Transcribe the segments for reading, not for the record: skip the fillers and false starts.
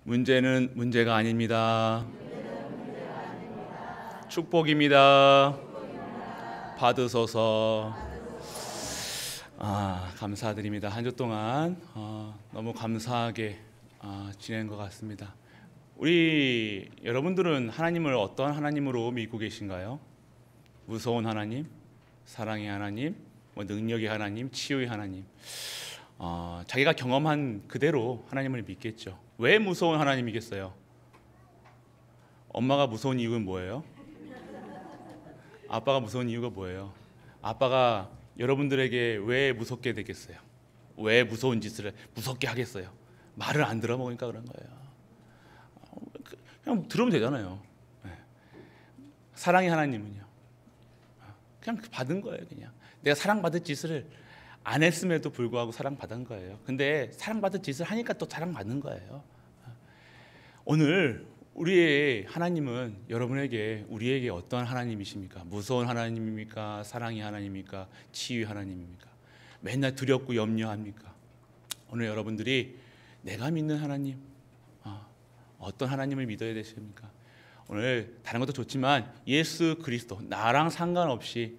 문제는 문제가 아닙니다. 축복입니다. 받으소서. 감사드립니다. 한 주 동안 너무 감사하게 지낸 것 같습니다. 우리 여러분들은 하나님을 어떤 하나님으로 믿고 계신가요? 무서운 하나님, 사랑의 하나님, 능력의 하나님, 치유의 하나님. 자기가 경험한 그대로 하나님을 믿겠죠. 왜 무서운 하나님이겠어요? 엄마가 무서운 이유는 뭐예요? 아빠가 무서운 이유가 뭐예요? 아빠가 여러분들에게 왜 무섭게 되겠어요? 왜 무서운 짓을 무섭게 하겠어요? 말을 안 들어먹으니까 그런 거예요. 그냥 들으면 되잖아요. 사랑의 하나님은요, 그냥 받은 거예요. 그냥 내가 사랑받을 짓을 안 했음에도 불구하고 사랑받은 거예요. 근데 사랑받을 짓을 하니까 또 사랑받는 거예요. 오늘 우리의 하나님은 여러분에게, 우리에게 어떤 하나님이십니까? 무서운 하나님입니까? 사랑의 하나님입니까? 치유의 하나님입니까? 맨날 두렵고 염려합니까? 오늘 여러분들이 내가 믿는 하나님, 어떤 하나님을 믿어야 되십니까? 오늘 다른 것도 좋지만 예수 그리스도, 나랑 상관없이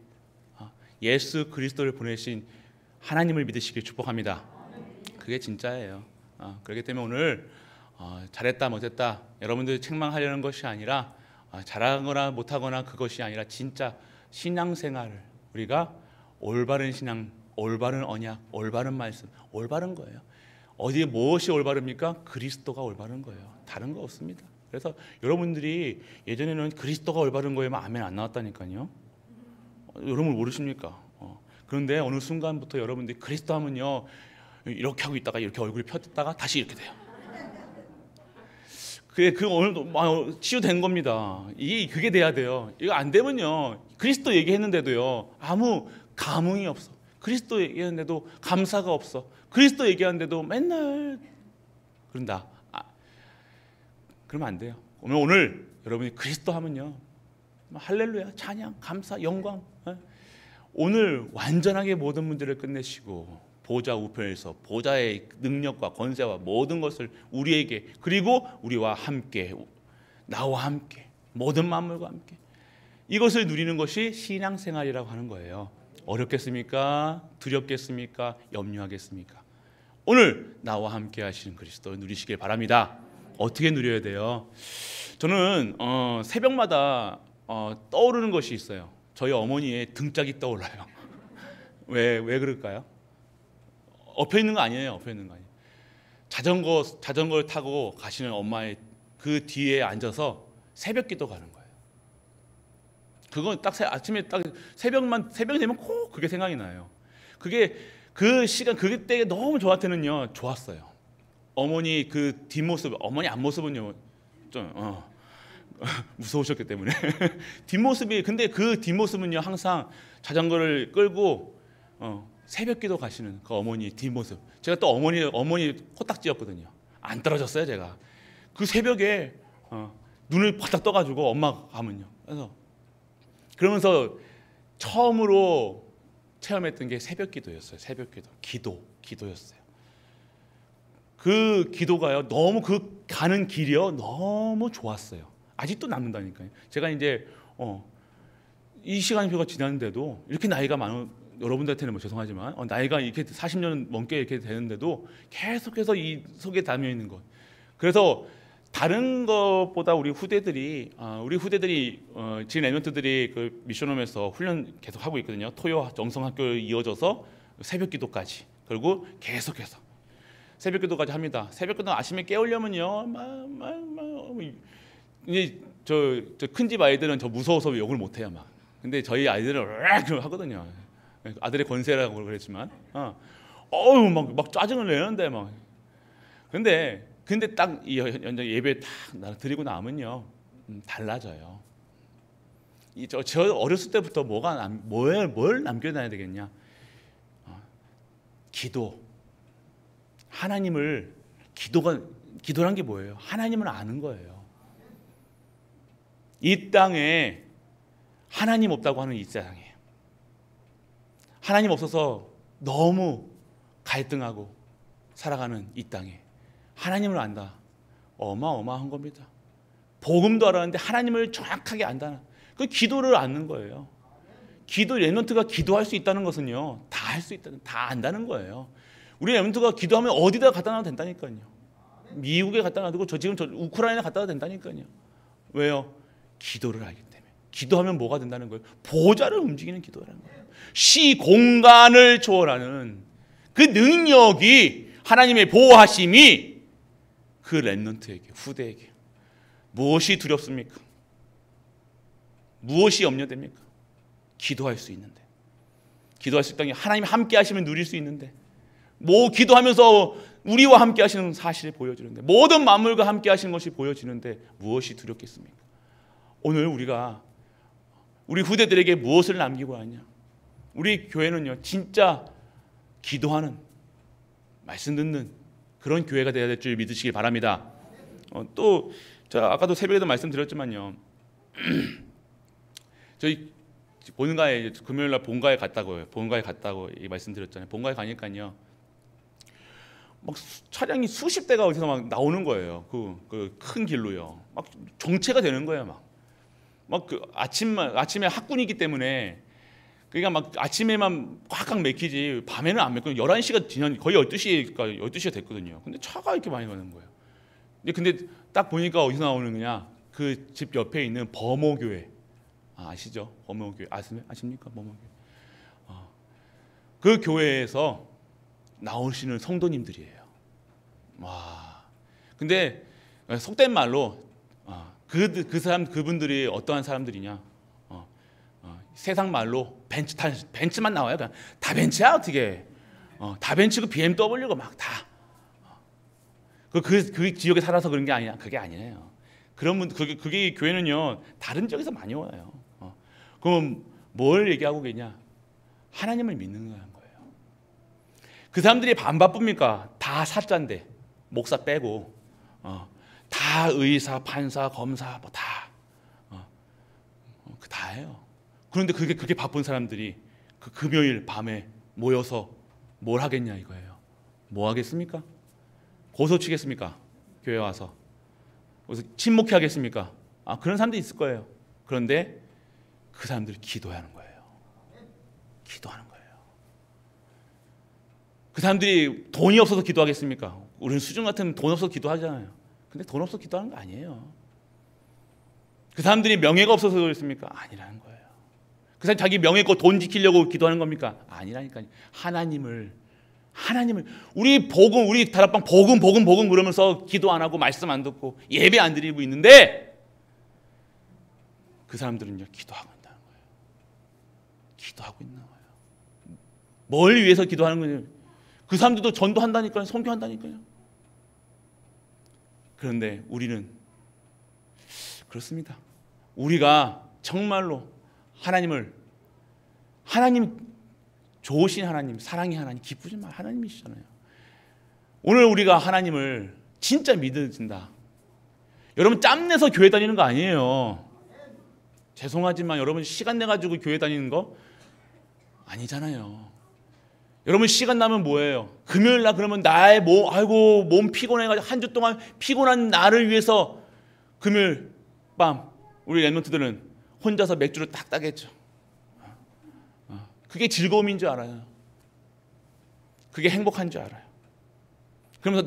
예수 그리스도를 보내신 하나님을 믿으시길 축복합니다. 그게 진짜예요. 그렇기 때문에 오늘 잘했다 못했다 여러분들 책망하려는 것이 아니라, 잘하거나 못하거나 그것이 아니라 진짜 신앙생활을 우리가 올바른 신앙, 올바른 언약, 올바른 말씀, 올바른 거예요. 어디에 무엇이 올바릅니까? 그리스도가 올바른 거예요. 다른 거 없습니다. 그래서 여러분들이 예전에는 그리스도가 올바른 거에만 아멘 안 나왔다니까요. 여러분 모르십니까? 그런데 어느 순간부터 여러분들이 그리스도 하면요, 이렇게 하고 있다가 이렇게 얼굴이 폈다가 다시 이렇게 돼요. 그래, 그 오늘도 치유된 겁니다. 그게 돼야 돼요. 이거 안 되면요, 그리스도 얘기했는데도요, 아무 감흥이 없어. 그리스도 얘기했는데도 감사가 없어. 그리스도 얘기하는데도 맨날 그런다. 그러면 안 돼요. 오늘 여러분이 그리스도 하면요, 할렐루야, 찬양, 감사, 영광. 오늘 완전하게 모든 문제를 끝내시고 보좌 우편에서 보좌의 능력과 권세와 모든 것을 우리에게, 그리고 우리와 함께, 나와 함께, 모든 만물과 함께, 이것을 누리는 것이 신앙생활이라고 하는 거예요. 어렵겠습니까? 두렵겠습니까? 염려하겠습니까? 오늘 나와 함께 하시는 그리스도를 누리시길 바랍니다. 어떻게 누려야 돼요? 저는 새벽마다 떠오르는 것이 있어요. 저희 어머니의 등짝이 떠올라요. 왜 그럴까요? 엎혀 있는 거 아니에요. 엎혀 있는 거 아니에요. 자전거를 타고 가시는 엄마의 그 뒤에 앉아서 새벽기도 가는 거예요. 그건 딱 아침에 딱 새벽이 되면 꼭 그게 생각이 나요. 그게 그 시간, 그때 너무 저한테는요 좋았어요. 어머니 그 뒷모습, 어머니 앞모습은요 좀 무서우셨기 때문에 뒷모습이, 근데 그 뒷모습은요 항상 자전거를 끌고 새벽기도 가시는 그 어머니 뒷모습. 제가 또 어머니 코딱지였거든요. 안 떨어졌어요 제가. 그 새벽에 눈을 바짝 떠가지고 엄마가 가면요. 그러면서 처음으로 체험했던 게 새벽기도였어요. 새벽기도, 기도였어요. 그 기도가요, 너무 그 가는 길이요 너무 좋았어요. 아직도 남는다니까요. 제가 이제 이 시간표가 지났는데도, 이렇게 나이가 많은 여러분들한테는 죄송하지만 나이가 이렇게 40년 넘게 이렇게 되는데도 계속해서 이 속에 담겨 있는 것. 그래서 다른 것보다 우리 후대들이 지금 랩런트들이 그 미션홈에서 훈련 계속 하고 있거든요. 토요 정성학교 이어져서 새벽기도까지, 그리고 계속해서 새벽기도까지 합니다. 새벽기도 아침에 깨우려면요, 이제 저 큰 집 아이들은 저 무서워서 욕을 못 해요 막. 근데 저희 아이들은 하거든요. 아들의 권세라고 그랬지만, 막 짜증을 내는데 막. 근데 딱 이 예배 딱 드리고 나면요, 달라져요. 저 어렸을 때부터 뭘 남겨놔야 되겠냐? 기도. 하나님을, 기도란 게 뭐예요? 하나님을 아는 거예요. 이 땅에 하나님 없다고 하는 이 세상에 하나님 없어서 너무 갈등하고 살아가는 이 땅에 하나님을 안다. 어마어마한 겁니다. 복음도 알았는데 하나님을 정확하게 안다는 그 기도를 안는 거예요. 기도 렘넌트가 기도할 수 있다는 것은요, 다 할 수 있다는, 다 안다는 거예요. 우리 렘넌트가 기도하면 어디다 갖다 놔도 된다니까요. 미국에 갖다 놔두고 지금 우크라이나 갖다 놔도 된다니까요. 왜요? 기도를 하기 때문에. 기도하면 뭐가 된다는 거예요? 보좌를 움직이는 기도라는 거예요. 시공간을 초월하는 그 능력이, 하나님의 보호하심이 그 렘넌트에게, 후대에게 무엇이 두렵습니까? 무엇이 염려됩니까? 기도할 수 있는데, 기도할 수 있다는 게 하나님 함께 하시면 누릴 수 있는데, 뭐 기도하면서 우리와 함께 하시는 사실을 보여주는데, 모든 만물과 함께 하시는 것이 보여지는데 무엇이 두렵겠습니까? 오늘 우리가 우리 후대들에게 무엇을 남기고 하냐? 우리 교회는요, 진짜 기도하는, 말씀 듣는 그런 교회가 되어야 될 줄 믿으시길 바랍니다. 또 아까도 새벽에도 말씀드렸지만요, 저희 본가에 금요일날 본가에 갔다고 이 말씀드렸잖아요. 본가에 가니까요, 막 차량이 수십 대가 어디서 막 나오는 거예요. 그 큰 길로요. 막 정체가 되는 거예요. 막 그 아침에 학군이기 때문에, 그러니까 막 아침에만 꽉꽉 맥히지 밤에는 안 맥거든요. 11시가 지난 거의 12시가 됐거든요. 근데 차가 이렇게 많이 가는 거예요. 근데 딱 보니까 어디서 나오는 거냐? 그 집 옆에 있는 범호교회. 아시죠? 범호교회. 아십니까? 범호교회. 그 교회에서 나오시는 성도님들이에요. 와. 근데 속된 말로 그분들이 어떠한 사람들이냐? 세상 말로 벤츠만 나와요. 그냥 다 벤츠야 어떻게? 다 벤츠고 BMW고 막 다. 그 지역에 살아서 그런 게 아니야. 그게 아니에요. 그런 분, 그게 교회는요, 다른 지역에서 많이 와요. 그럼 뭘 얘기하고 계냐? 하나님을 믿는 거예요. 그 사람들이 안 바쁩니까? 다 사자인데, 목사 빼고, 다 의사, 판사, 검사, 뭐 다, 다예요. 그런데 그렇게 바쁜 사람들이 그 금요일 밤에 모여서 뭘 하겠냐 이거예요. 뭐 하겠습니까? 고소 치겠습니까? 교회 와서. 그래서 침묵해 하겠습니까? 그런 사람들이 있을 거예요. 그런데 그 사람들이 기도하는 거예요. 기도하는 거예요. 그 사람들이 돈이 없어서 기도하겠습니까? 우리는 수준 같으면 돈 없어서 기도하잖아요. 근데 돈 없어서 기도하는 거 아니에요. 그 사람들이 명예가 없어서 그랬습니까? 아니라는 거예요. 그 사람 자기 명예 있고 돈 지키려고 기도하는 겁니까? 아니라니까요. 하나님을 우리 복음, 우리 다락방 복음 그러면서 기도 안 하고 말씀 안 듣고 예배 안 드리고 있는데, 그 사람들은요, 기도하고 있다는 거예요. 기도하고 있는 거예요. 뭘 위해서 기도하는 거냐? 그 사람들도 전도한다니까요. 선교한다니까요. 그런데 우리는 그렇습니다. 우리가 정말로 하나님 좋으신 하나님, 사랑의 하나님, 기쁘신 하나님이시잖아요. 오늘 우리가 하나님을 진짜 믿어진다. 여러분 짬내서 교회 다니는 거 아니에요. 죄송하지만 여러분 시간 내가지고 교회 다니는 거 아니잖아요. 여러분 시간 나면 뭐예요? 금요일 날 그러면 나의 몸 피곤해가지고 한 주 동안 피곤한 나를 위해서 금요일 밤 우리 렘넌트들은 혼자서 맥주를 딱 따겠죠. 그게 즐거움인 줄 알아요. 그게 행복한 줄 알아요. 그러면서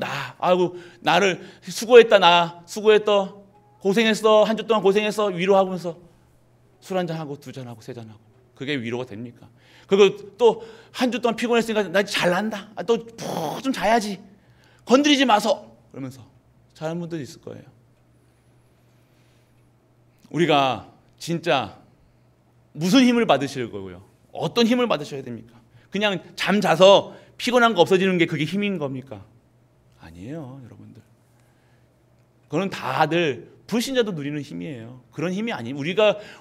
나를 수고했다, 고생했어, 한 주 동안 고생했어, 위로하면서 술 한 잔하고 두 잔하고 세 잔하고, 그게 위로가 됩니까? 그리고 또 한 주 동안 피곤했으니까 나 잘난다, 또 푹 좀 자야지, 건드리지 마소, 그러면서 자는 분들이 있을 거예요. 우리가 진짜 무슨 힘을 받으실 거고요? 어떤 힘을 받으셔야 됩니까? 그냥 잠 자서 피곤한 거 없어지는 게 그게 힘인 겁니까? 아니에요, 여러분들. 그건 다들 불신자도 누리는 힘이에요. 그런 힘이 아니에요.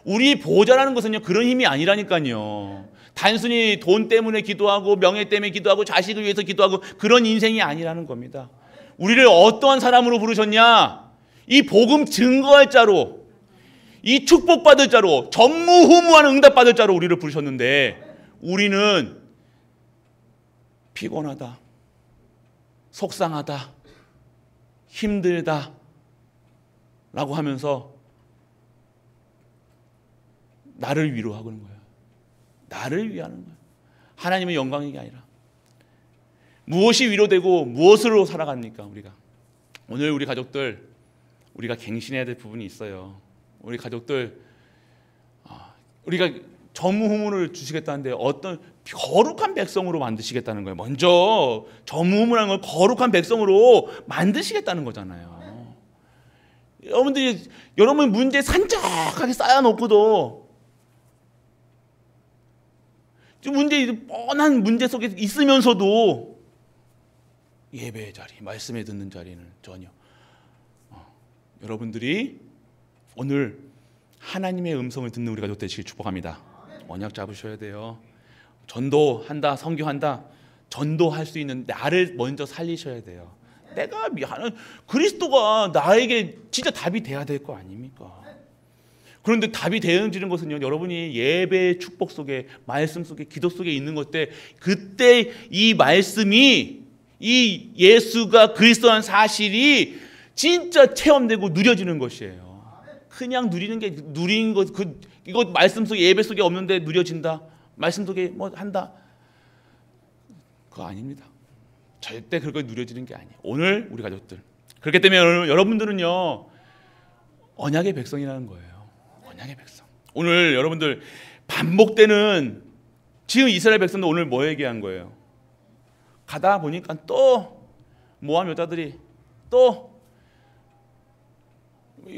우리 보호자라는 것은요, 그런 힘이 아니라니까요. 단순히 돈 때문에 기도하고 명예 때문에 기도하고 자식을 위해서 기도하고 그런 인생이 아니라는 겁니다. 우리를 어떠한 사람으로 부르셨냐? 이 복음 증거할 자로, 이 축복받을 자로, 전무후무한 응답받을 자로 우리를 부르셨는데, 우리는 피곤하다, 속상하다, 힘들다, 라고 하면서 나를 위로하는 거예요. 나를 위하는 거예요. 하나님의 영광이 아니라. 무엇이 위로되고 무엇으로 살아갑니까? 우리가 오늘 우리 가족들, 우리가 갱신해야 될 부분이 있어요. 우리 가족들, 우리가 전무후무를 주시겠다는데 어떤 거룩한 백성으로 만드시겠다는 거예요. 먼저 전무후무라는 걸 거룩한 백성으로 만드시겠다는 거잖아요. 여러분들이 여러분 문제 산적하게 쌓아놓고도 문제, 뻔한 문제 속에 있으면서도 예배의 자리, 말씀에 듣는 자리는 전혀. 여러분들이 오늘 하나님의 음성을 듣는 우리 가족 되시길 축복합니다. 언약 잡으셔야 돼요. 전도한다, 선교한다, 전도할 수 있는 나를 먼저 살리셔야 돼요. 내가 그리스도가 나에게 진짜 답이 돼야 될 거 아닙니까? 그런데 답이 되어지는 것은요, 여러분이 예배의 축복 속에, 말씀 속에, 기도 속에 있는 것 때, 그때 이 말씀이, 이 예수가 그리스도라는 사실이 진짜 체험되고 누려지는 것이에요. 그냥 누리는 게, 누리는 것, 이거 말씀 속에, 예배 속에 없는데 누려진다, 말씀 속에 뭐 한다, 그거 아닙니다. 절대 그걸 누려지는 게 아니에요. 오늘 우리 가족들, 그렇기 때문에 여러분들은요, 언약의 백성이라는 거예요. 언약의 백성. 오늘 여러분들 반복되는, 지금 이스라엘 백성도 오늘 뭐 얘기한 거예요? 가다 보니까 또 모함 여자들이 또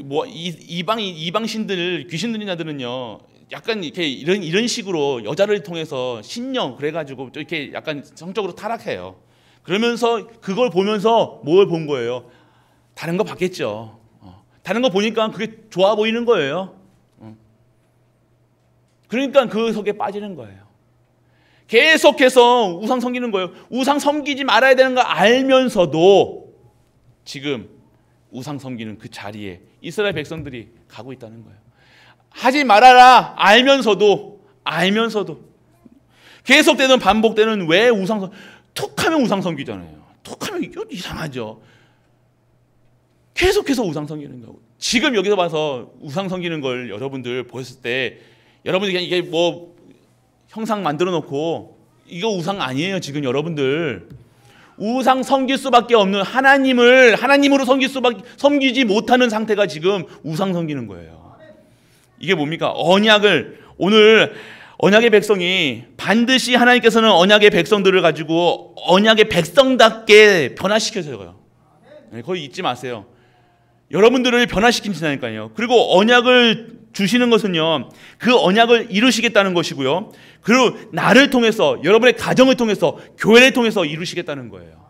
뭐 이방신들, 귀신 들린 자들은요, 약간 이렇게 이런 식으로 여자를 통해서 신령 그래가지고 이렇게 약간 성적으로 타락해요. 그러면서 그걸 보면서 뭘 본 거예요? 다른 거 봤겠죠. 다른 거 보니까 그게 좋아 보이는 거예요. 그러니까 그 속에 빠지는 거예요. 계속해서 우상 섬기는 거예요. 우상 섬기지 말아야 되는 거 알면서도 지금 우상 섬기는 그 자리에 이스라엘 백성들이 가고 있다는 거예요. 하지 말아라 알면서도 계속되는 반복되는, 왜 우상, 툭하면 우상 섬기잖아요. 툭하면 이거 이상하죠. 계속해서 우상 섬기는 거고, 지금 여기서 봐서 우상 섬기는 걸 여러분들 보셨을 때, 여러분들이 그냥 이게 뭐 형상 만들어 놓고 이거 우상 아니에요. 지금 여러분들 우상 섬길 수밖에 없는 하나님으로 섬기지 못하는 상태가 지금 우상 섬기는 거예요. 이게 뭡니까? 오늘 언약의 백성이 반드시 하나님께서는 언약의 백성들을 가지고 언약의 백성답게 변화시켜줘요. 거기 잊지 마세요. 여러분들을 변화시키신다니까요. 그리고 언약을 주시는 것은요, 그 언약을 이루시겠다는 것이고요, 그리고 나를 통해서, 여러분의 가정을 통해서, 교회를 통해서 이루시겠다는 거예요.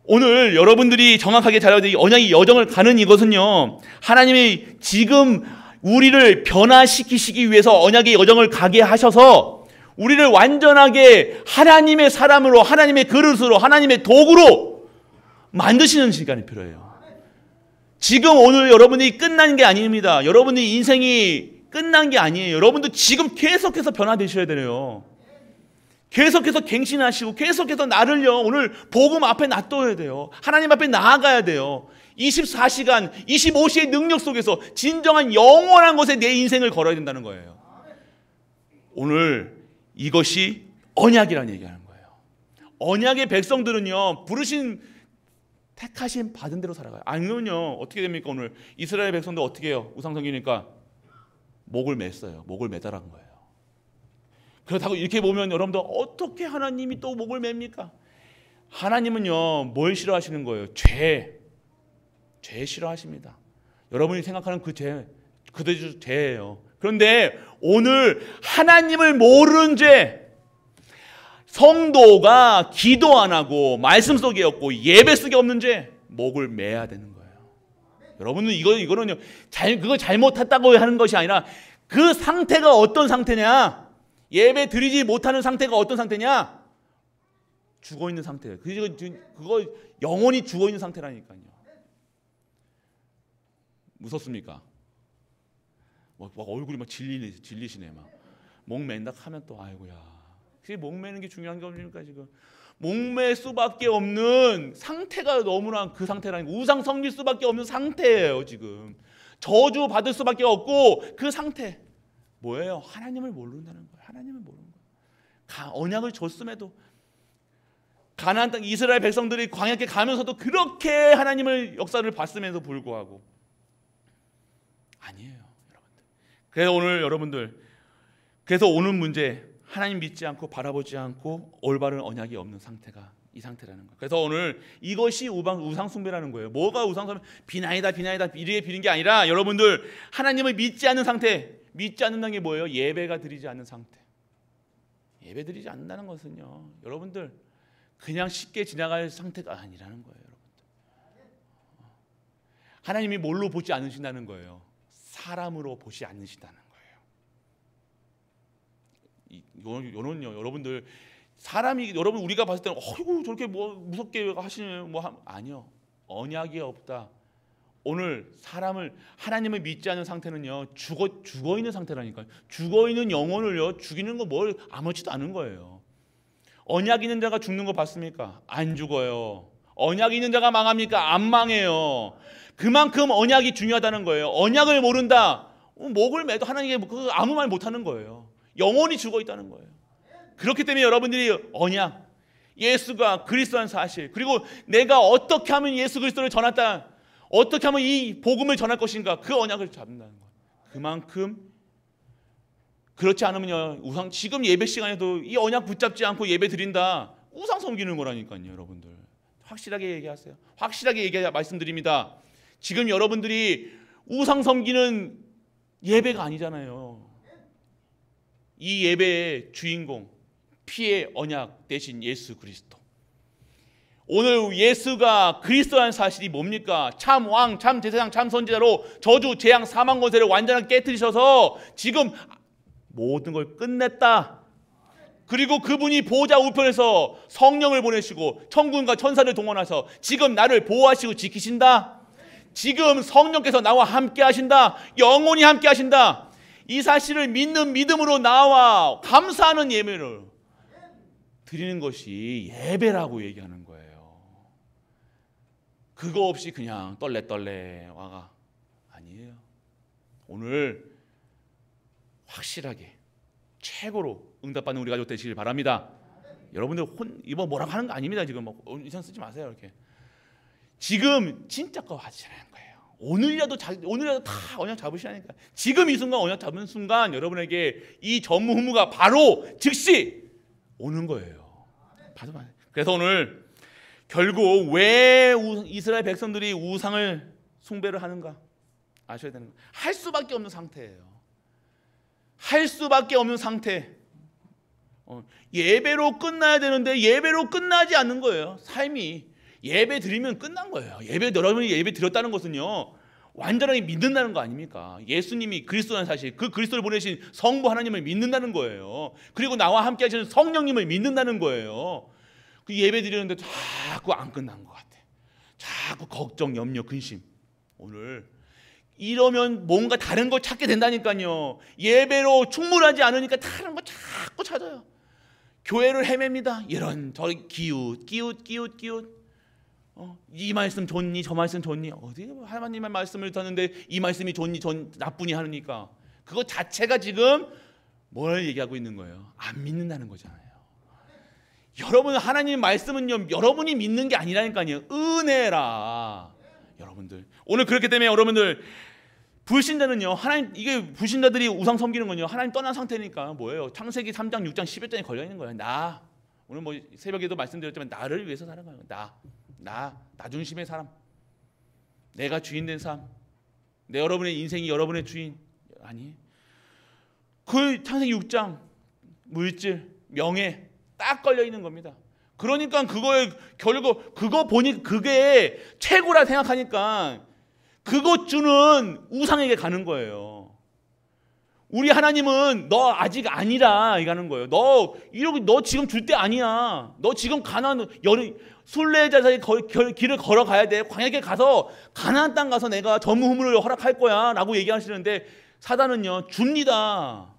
오늘 여러분들이 정확하게 잘 알아야 될 언약의 여정을 가는 이것은요, 하나님이 지금 우리를 변화시키시기 위해서 언약의 여정을 가게 하셔서 우리를 완전하게 하나님의 사람으로, 하나님의 그릇으로, 하나님의 도구로 만드시는 시간이 필요해요. 지금 오늘 여러분이 끝난 게 아닙니다. 여러분의 인생이 끝난 게 아니에요. 여러분도 지금 계속해서 변화되셔야 돼요. 계속해서 갱신하시고 계속해서 나를요, 오늘 복음 앞에 놔둬야 돼요. 하나님 앞에 나아가야 돼요. 24시간 25시의 능력 속에서 진정한 영원한 곳에 내 인생을 걸어야 된다는 거예요. 오늘 이것이 언약이라는 얘기하는 거예요. 언약의 백성들은요, 택하신 받은 대로 살아가요. 아니면요, 어떻게 됩니까? 오늘 이스라엘 백성들 어떻게 해요? 우상 섬기니까 목을 맸어요. 목을 매달은 거예요. 그렇다고 이렇게 보면 여러분들, 어떻게 하나님이 또 목을 맵니까? 하나님은요, 뭘 싫어하시는 거예요? 죄 싫어하십니다. 여러분이 생각하는 그 죄, 그대로 죄예요. 그런데 오늘 하나님을 모르는 죄, 성도가 기도 안 하고 말씀 속에 없고 예배 속에 없는 죄, 목을 매야 되는 거예요. 여러분은 이거는요, 그거 잘못했다고 하는 것이 아니라 그 상태가 어떤 상태냐? 예배 드리지 못하는 상태가 어떤 상태냐? 죽어 있는 상태예요. 그거 영원히 죽어 있는 상태라니까요. 무섭습니까? 막 얼굴이 막 질리시네. 막 목 맨다 하면 또 아이고야. 그게 목 매는 게 중요한 게 없습니까? 지금 목매일 수밖에 없는 상태가 너무나 그 상태라는 거예요. 우상 섬길 수밖에 없는 상태예요. 지금 저주 받을 수밖에 없고 그 상태 뭐예요? 하나님을 모른다는 거예요. 하나님을 모르는 거예요. 언약을 줬음에도 가나안 땅 이스라엘 백성들이 광야에 가면서도 그렇게 하나님을 역사를 봤음에도 불구하고 아니에요, 여러분들. 그래서 오늘 여러분들 그래서 오는 문제 하나님 믿지 않고 바라보지 않고 올바른 언약이 없는 상태가 이 상태라는 거예요. 그래서 오늘 이것이 우상 숭배라는 거예요. 뭐가 우상 숭배? 비나이다 이렇게 비는 게 아니라 여러분들 하나님을 믿지 않는 상태. 믿지 않는다는 게 뭐예요? 예배가 드리지 않는 상태. 예배 드리지 않는다는 것은요, 여러분들 그냥 쉽게 지나갈 상태가 아니라는 거예요. 여러분들. 하나님이 뭘로 보지 않으신다는 거예요? 사람으로 보지 않으신다는 거예요. 이거는요, 여러분들 사람이 여러분 우리가 봤을 때는 어이구 저렇게 뭐 무섭게 하시는 아니요. 언약이 없다. 오늘 사람을 하나님을 믿지 않는 상태는요 죽어 있는 상태라니까요. 죽어 있는 영혼을요 죽이는 거 뭘 아무렇지도 않은 거예요. 언약 있는 자가 죽는 거 봤습니까? 안 죽어요. 언약 있는 자가 망합니까? 안 망해요. 그만큼 언약이 중요하다는 거예요. 언약을 모른다. 목을 매도 하나님께 아무 말 못하는 거예요. 영혼이 죽어 있다는 거예요. 그렇기 때문에 여러분들이 언약, 예수가 그리스도라는 사실, 그리고 내가 어떻게 하면 예수 그리스도를 전했다, 어떻게 하면 이 복음을 전할 것인가, 그 언약을 잡는다는 거예요. 그만큼 그렇지 않으면요 우상, 지금 예배 시간에도 이 언약 붙잡지 않고 예배 드린다, 우상 섬기는 거라니까요. 여러분들 확실하게 얘기하세요. 확실하게 말씀드립니다. 지금 여러분들이 우상 섬기는 예배가 아니잖아요. 이 예배의 주인공, 피의 언약 대신 예수 그리스도. 오늘 예수가 그리스도라는 사실이 뭡니까? 참 왕, 참 제사장, 참 선지자로 저주, 재앙, 사망 권세를 완전하게 깨뜨리셔서 지금 모든 걸 끝냈다. 그리고 그분이 보호자 우편에서 성령을 보내시고 천군과 천사를 동원하셔서 지금 나를 보호하시고 지키신다. 지금 성령께서 나와 함께 하신다. 영원히 함께 하신다. 이 사실을 믿는 믿음으로 나와 감사하는 예배를 드리는 것이 예배라고 얘기하는 거예요. 그거 없이 그냥 떨레 와가 아니에요. 오늘 확실하게 최고로 응답받는 우리가 되시길 바랍니다. 여러분들 이거 뭐라고 하는 거 아닙니다. 지금 이상 쓰지 마세요. 이렇게 지금 진짜 거 하시라는 거예요. 오늘이라도 다 언약 잡으시라니까. 지금 이 순간 언약 잡은 순간 여러분에게 이 전무후무가 바로 즉시 오는 거예요. 그래서 오늘 결국 왜 이스라엘 백성들이 우상을 숭배를 하는가 아셔야 되는 거예요. 할 수밖에 없는 상태예요. 할 수밖에 없는 상태. 예배로 끝나야 되는데 예배로 끝나지 않는 거예요. 삶이 예배 드리면 끝난 거예요. 여러분이 예배 드렸다는 것은요 완전하게 믿는다는 거 아닙니까? 예수님이 그리스도라는 사실, 그 그리스도를 보내신 성부 하나님을 믿는다는 거예요. 그리고 나와 함께 하시는 성령님을 믿는다는 거예요. 그 예배 드리는데 자꾸 안 끝난 것 같아. 자꾸 걱정, 염려, 근심. 오늘 이러면 뭔가 다른 걸 찾게 된다니까요. 예배로 충분하지 않으니까 다른 거 자꾸 찾아요. 교회를 헤맵니다. 이런 저 기웃. 이 말씀 좋니 저 말씀 좋니, 어디 하나님의 말씀을 듣는데 이 말씀이 좋니 나쁘니 하니까 그거 자체가 지금 뭘 얘기하고 있는 거예요? 안 믿는다는 거잖아요. 여러분 하나님 말씀은요 여러분이 믿는 게 아니라니까요. 은혜라. 여러분들 오늘 그렇기 때문에 여러분들 불신자는요 하나님, 이게 불신자들이 우상 섬기는 건요 하나님 떠난 상태니까 뭐예요? 창세기 3장 6장 11장에 걸려 있는 거예요. 나 오늘 뭐 새벽에도 말씀드렸지만 나를 위해서 살아가는 거예요. 나 중심의 사람, 내가 주인 된 삶, 여러분의 인생이 여러분의 주인 아니. 그 창세기 6장 물질, 명예 딱 걸려 있는 겁니다. 그러니까 그거에 결국 그거 보니 그게 최고라 생각하니까 그것 주는 우상에게 가는 거예요. 우리 하나님은 너 아직 아니라 이가는 거예요. 너 지금 줄 때 아니야. 너 지금 가나안 순례자의 길을 걸어가야 돼. 광야에 가서 가나안 땅 가서 내가 전무후무를 허락할 거야라고 얘기하시는데 사단은요 줍니다.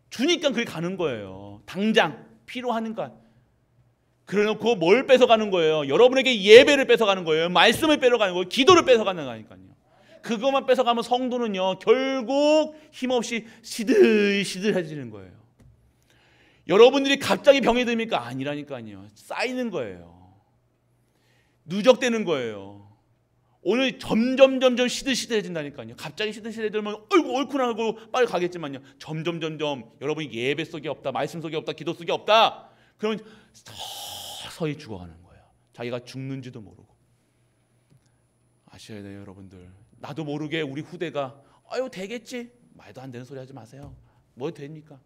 주니까 그게 가는 거예요. 당장 필요하니까. 그래놓고 뭘 뺏어가는 거예요? 여러분에게 예배를 뺏어가는 거예요. 말씀을 뺏어가는 거예요. 기도를 뺏어가는 거니까요. 그것만 뺏어가면 성도는요 결국 힘없이 시들시들해지는 거예요. 여러분들이 갑자기 병이 듭니까? 아니라니까요. 쌓이는 거예요. 누적되는 거예요. 오늘 점점 시들시들해진다니까요. 갑자기 시들시들해지면 어이구 옳구나 하고 빨리 가겠지만요. 점점 여러분이 예배 속에 없다, 말씀 속에 없다, 기도 속에 없다. 그러면 서서히 죽어가는 거예요. 자기가 죽는지도 모르고. 아셔야 돼요, 여러분들. 나도 모르게 우리 후대가 아유 되겠지. 말도 안 되는 소리 하지 마세요. 뭐 됩니까?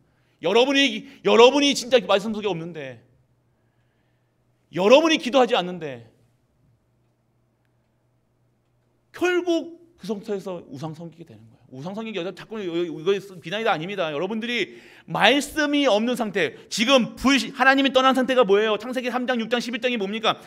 여러분이 진짜 말씀 속에 없는데, 여러분이 기도하지 않는데 결국 그 상태에서 우상 섬기게 되는 거예요. 우상 섬기기 자꾸 이거 비난이 아닙니다. 여러분들이 말씀이 없는 상태, 지금 하나님이 떠난 상태가 뭐예요? 창세기 3장, 6장, 11장이 뭡니까?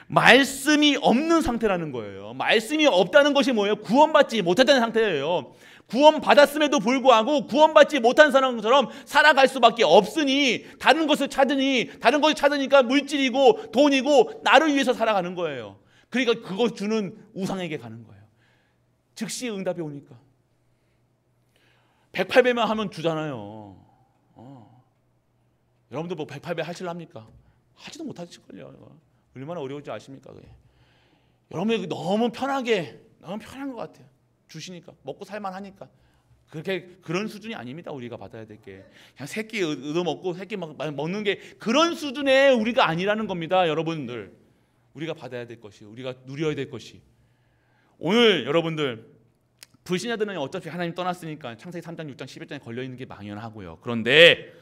말씀이 없는 상태라는 거예요. 말씀이 없다는 것이 뭐예요? 구원받지 못했다는 상태예요. 구원받았음에도 불구하고 구원받지 못한 사람처럼 살아갈 수밖에 없으니 다른 것을 찾으니까 물질이고 돈이고 나를 위해서 살아가는 거예요. 그러니까 그걸 주는 우상에게 가는 거예요. 즉시 응답이 오니까 108배만 하면 주잖아요. 여러분들 뭐 108배 하실랍니까? 하지도 못하실걸요. 얼마나 어려운지 아십니까? 그게. 여러분이 너무 편한 것 같아요. 주시니까 먹고 살만하니까. 그런 수준이 아닙니다. 우리가 받아야 될 게 그냥 새끼 얻어먹고 새끼 먹는 게 그런 수준의 우리가 아니라는 겁니다. 여러분들, 우리가 받아야 될 것이, 우리가 누려야 될 것이. 오늘 여러분들 불신자들은 어차피 하나님 떠났으니까 창세기 3장, 6장, 11장에 걸려있는 게 망연하고요. 그런데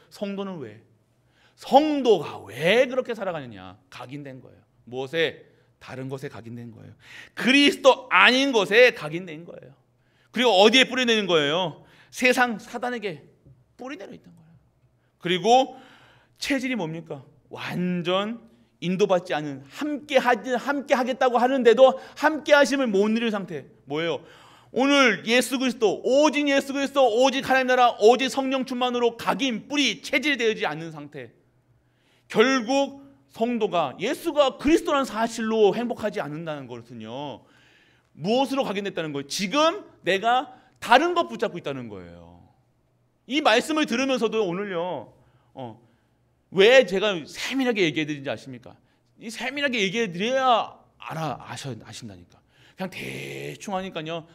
성도가 왜 그렇게 살아가느냐? 각인된 거예요. 무엇에? 다른 것에 각인된 거예요. 그리스도 아닌 것에 각인된 거예요. 그리고 어디에 뿌리내는 거예요? 세상 사단에게 뿌리내려 있던 거예요. 그리고 체질이 뭡니까? 완전 인도받지 않은, 함께 하겠다고 하는데도 함께 하심을 못 누릴 상태. 뭐예요? 오늘 예수 그리스도, 오직 예수 그리스도, 오직 하나님 나라, 오직 성령 충만으로 각인, 뿌리, 체질되지 않는 상태. 결국 성도가 예수가 그리스도라는 사실로 행복하지 않는다는 것은요, 무엇으로 각인됐다는 거예요? 지금 내가 다른 것 붙잡고 있다는 거예요. 이 말씀을 들으면서도 오늘요, 왜 제가 세밀하게 얘기해 드리는지 아십니까? 이 세밀하게 얘기해 드려야 아신다니까. 그냥 대충 하니까요,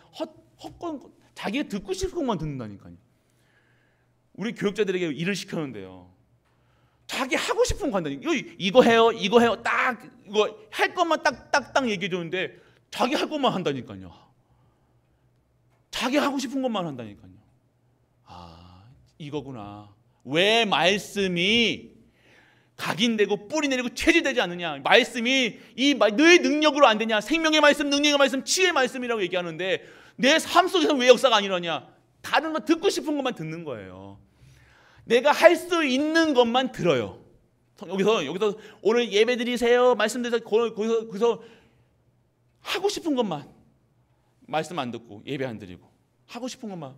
헛건 자기가 듣고 싶은 것만 듣는다니까요. 우리 교육자들에게 일을 시켰는데요, 자기 하고 싶은 거 한다니까. 이거 해요, 딱 이거 할 것만 딱 얘기해 주는데 자기 할 것만 한다니까요. 자기 하고 싶은 것만 한다니까요. 아, 이거구나. 왜 말씀이 각인되고 뿌리내리고 체질되지 않느냐? 말씀이 너의 능력으로 안 되냐? 생명의 말씀, 능력의 말씀, 치유의 말씀이라고 얘기하는데 내 삶 속에서 왜 역사가 안 일어나냐? 다른 거 듣고 싶은 것만 듣는 거예요. 내가 할 수 있는 것만 들어요. 여기서 오늘 예배 드리세요, 말씀 드리세요. 거기서 하고 싶은 것만, 말씀 안 듣고 예배 안 드리고 하고 싶은 것만,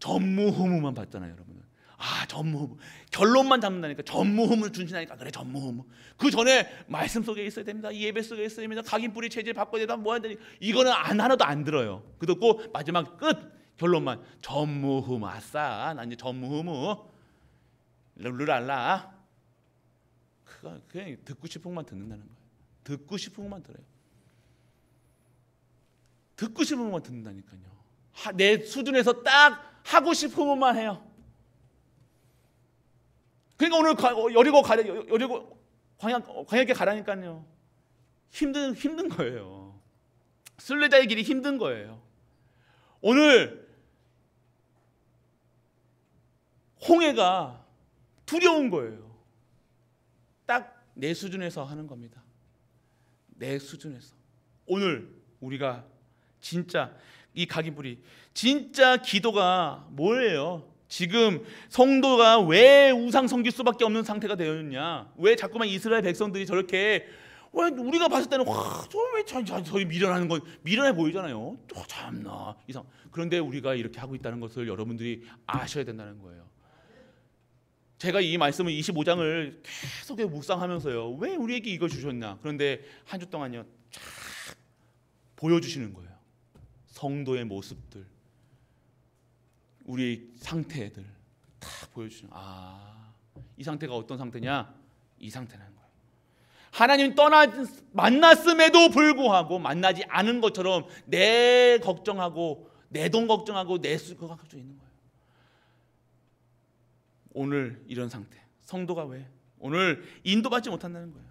전무후무만 받잖아요, 여러분. 전무후무. 결론만 잡는다니까. 전무후무를 준신하니까. 그래, 전무후무. 그 전에 말씀 속에 있어야 됩니다. 예배 속에 있어야 됩니다. 각인 뿌리 체질 바꿔야 된다. 뭐 해야 되니? 이거는 하나도 안 들어요. 그 듣고 마지막 끝 결론만 전무후무. 아싸, 난 이제 전무후무. 룰랄라. 그냥 듣고 싶은 것만 듣는다는 거예요. 듣고 싶은 것만 들어요. 듣고 싶은 것만 듣는다니까요. 내 수준에서 딱 하고 싶은 것만 해요. 그러니까 오늘 여리고 광야께 가라니까요. 힘든 거예요. 순례자의 길이 힘든 거예요. 오늘 홍해가 두려운 거예요. 딱 내 수준에서 하는 겁니다. 내 수준에서. 오늘 우리가 진짜 이 각인뿌리, 진짜 기도가 뭐예요? 지금 성도가 왜 우상 섬길 수밖에 없는 상태가 되었느냐? 왜 자꾸만 이스라엘 백성들이 저렇게, 왜 우리가 봤을 때는 저희 미련하는 건 미련해 보이잖아요. 또 참나 이상. 그런데 우리가 이렇게 하고 있다는 것을 여러분들이 아셔야 된다는 거예요. 제가 이 말씀을 25장을 계속 묵상하면서요, 왜 우리에게 이걸 주셨나? 그런데 한 주 동안요 쫙 보여주시는 거예요. 성도의 모습들, 우리의 상태들 다 보여주시는. 이 상태가 어떤 상태냐? 이 상태라는 거예요. 하나님 만났음에도 불구하고 만나지 않은 것처럼 내 걱정하고 내 돈 걱정하고 내 수고 갖고 있는 거예요. 오늘 이런 상태, 성도가 왜 오늘 인도받지 못한다는 거예요.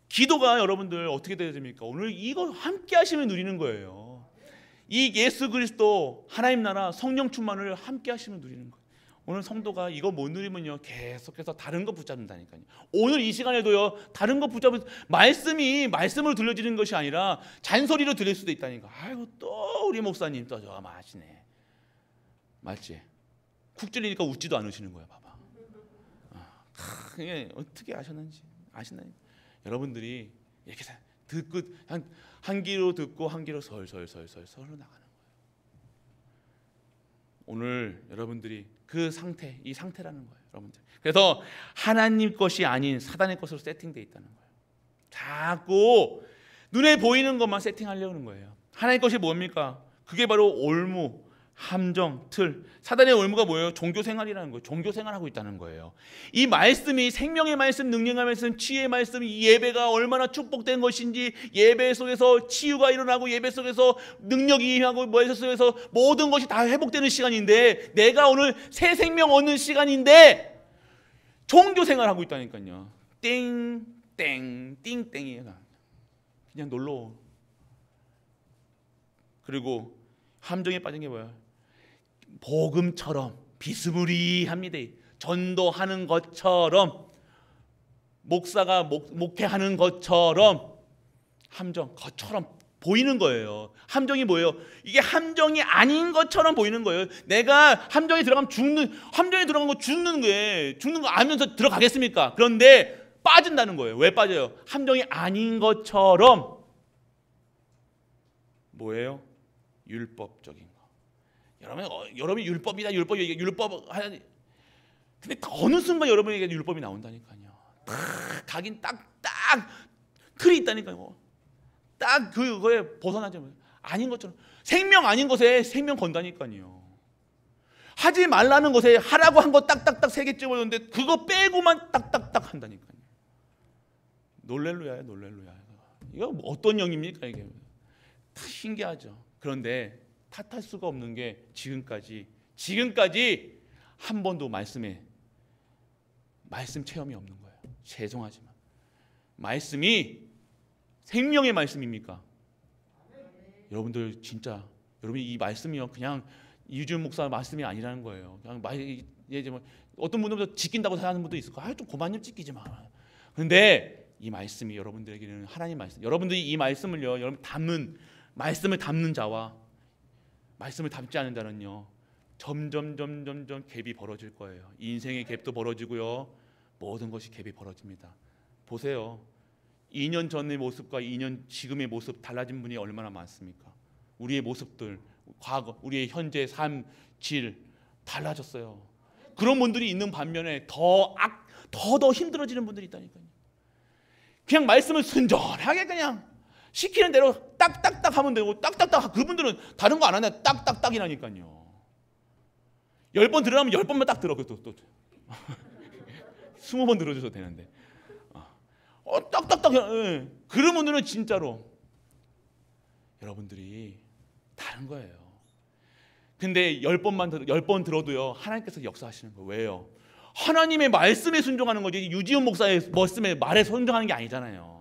기도가 여러분들 어떻게 되어야 됩니까? 오늘 이거 함께 하시면 누리는 거예요. 이 예수 그리스도 하나님 나라 성령 충만을 함께 하시면 누리는 거예요. 오늘 성도가 이거 못 누리면요 계속해서 다른 거 붙잡는다니까요. 오늘 이 시간에도요 다른 거 붙잡은 말씀으로 들려지는 것이 아니라 잔소리로 들릴 수도 있다니까. 아이고 또 우리 목사님 또 저 마시네. 맞지? 쿡 찔리니까 웃지도 않으시는 거야. 봐봐. 이게 어떻게 아셨는지 아시나요? 여러분들이 이렇게 듣고 한 귀로 듣고 한 귀로 설설설설 나가는 거예요. 오늘 여러분들이 그 상태, 이 상태라는 거예요, 여러분들. 그래서 하나님 것이 아닌 사단의 것으로 세팅되어 있다는 거예요. 자꾸 눈에 보이는 것만 세팅하려는 거예요. 하나님 것이 뭡니까? 그게 바로 올무, 함정, 틀. 사단의 올무가 뭐예요? 종교생활이라는 거예요. 종교생활하고 있다는 거예요. 이 말씀이 생명의 말씀, 능력의 말씀, 치유의 말씀, 이 예배가 얼마나 축복된 것인지, 예배 속에서 치유가 일어나고 예배 속에서 능력이 임하고 예배 속에서 모든 것이 다 회복되는 시간인데, 내가 오늘 새 생명 얻는 시간인데 종교생활하고 있다니까요. 땡땡이에요. 그냥 놀러. 그리고 함정에 빠진 게 뭐야? 복음처럼 비스무리합니다. 전도하는 것처럼, 목사가 목회하는 것처럼 함정, 것처럼 보이는 거예요. 함정이 뭐예요? 이게 함정이 아닌 것처럼 보이는 거예요. 내가 함정에 들어가면 함정에 들어간 거 죽는 거 알면서 들어가겠습니까? 그런데 빠진다는 거예요. 왜 빠져요? 함정이 아닌 것처럼. 뭐예요? 율법적인 거. 여러분이 율법 하야. 근데 어느 순간 여러분에게 율법이 나온다니까요. 가긴 딱 틀이 있다니까요. 딱 그거에 벗어나지 아닌 것처럼, 생명 아닌 것에 생명 건다니까요. 하지 말라는 것에 하라고 한 거 딱딱딱 3개 찍어줬는데 그거 빼고만 딱딱딱 한다니까요. 놀렐루야예요, 놀렐루야. 이거 어떤 영입니까 이게? 다 신기하죠. 그런데 탓할 수가 없는 게 지금까지 한 번도 말씀 체험이 없는 거예요. 죄송하지만 말씀이 생명의 말씀입니까? 여러분들 진짜 여러분이 이 말씀이요 그냥 이주연 목사 말씀이 아니라는 거예요. 그냥 어떤 분들은 지킨다고 생각하는 분도 있을 거예요. 좀 그만 좀 지키지 마. 그런데 이 말씀이 여러분들에게는 하나님 말씀. 여러분들이 이 말씀을요, 여러분 말씀을 담는 자와 말씀을 담지 않는 자는요 점점 갭이 벌어질 거예요. 인생의 갭도 벌어지고요, 모든 것이 갭이 벌어집니다. 보세요. 2년 전의 모습과 2년 지금의 모습 달라진 분이 얼마나 많습니까? 우리의 모습들, 과거, 우리의 현재 삶 질 달라졌어요. 그런 분들이 있는 반면에 더 힘들어지는 분들이 있다니까요. 그냥 말씀을 순전하게 그냥 시키는 대로 딱딱딱 하면 되고, 딱딱딱 그분들은 다른 거 안 하네. 딱딱딱이라니까요. 10번 들으라면 10번만 딱 들어. 또 20번 들어줘도 되는데 딱딱딱. 그런 분들은 진짜로 여러분들이 다른 거예요. 근데 10번 들어도요 하나님께서 역사하시는 거예요. 왜요? 하나님의 말씀에 순종하는 거지 유지훈 목사의 말에 순종하는 게 아니잖아요.